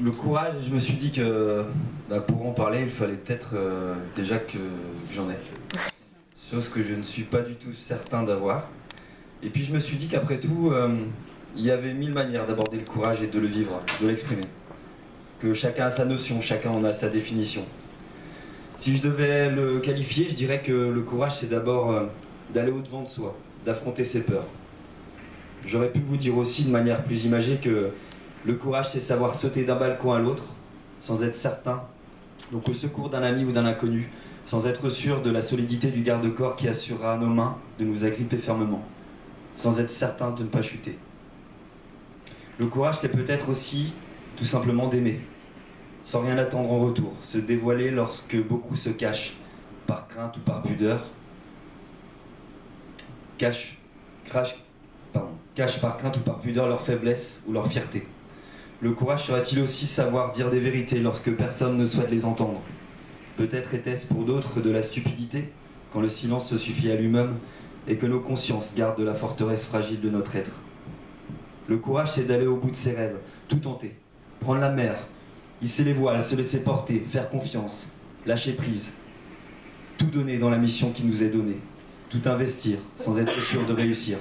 le courage, je me suis dit que pour en parler, il fallait peut-être déjà que j'en ai. Chose que je ne suis pas du tout certain d'avoir. Et puis je me suis dit qu'après tout, il y avait 1000 manières d'aborder le courage et de le vivre, de l'exprimer. Que chacun a sa notion, chacun en a sa définition. Si je devais le qualifier, je dirais que le courage, c'est d'abord d'aller au-devant de soi, d'affronter ses peurs. J'aurais pu vous dire aussi de manière plus imagée que le courage, c'est savoir sauter d'un balcon à l'autre, sans être certain, donc au secours d'un ami ou d'un inconnu, sans être sûr de la solidité du garde-corps qui assurera à nos mains de nous agripper fermement, sans être certain de ne pas chuter. Le courage, c'est peut-être aussi tout simplement d'aimer, sans rien attendre en retour, se dévoiler lorsque beaucoup se cachent, par crainte ou par pudeur, cachent par crainte ou par pudeur leur faiblesse ou leur fierté. Le courage serait-il aussi savoir dire des vérités lorsque personne ne souhaite les entendre? Peut-être était-ce pour d'autres de la stupidité, quand le silence se suffit à lui-même et que nos consciences gardent la forteresse fragile de notre être. Le courage, c'est d'aller au bout de ses rêves, tout tenter, prendre la mer, hisser les voiles, se laisser porter, faire confiance, lâcher prise, tout donner dans la mission qui nous est donnée, tout investir sans être sûr de réussir.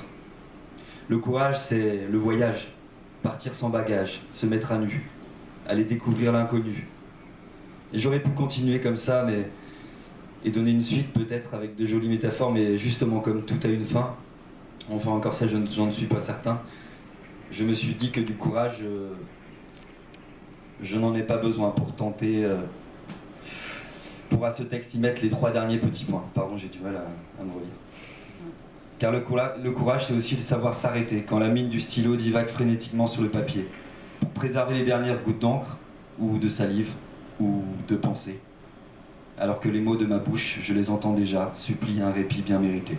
Le courage, c'est le voyage, partir sans bagage, se mettre à nu, aller découvrir l'inconnu. Et j'aurais pu continuer comme ça, et donner une suite peut-être avec de jolies métaphores, mais justement comme tout a une fin, enfin encore ça j'en ne suis pas certain, je me suis dit que du courage, je n'en ai pas besoin pour tenter, pour à ce texte y mettre les 3 derniers petits points. Pardon, j'ai du mal à me relire. Car le courage, c'est aussi de savoir s'arrêter quand la mine du stylo divague frénétiquement sur le papier, pour préserver les dernières gouttes d'encre, ou de salive, ou de pensée. Alors que les mots de ma bouche, je les entends déjà, supplient un répit bien mérité.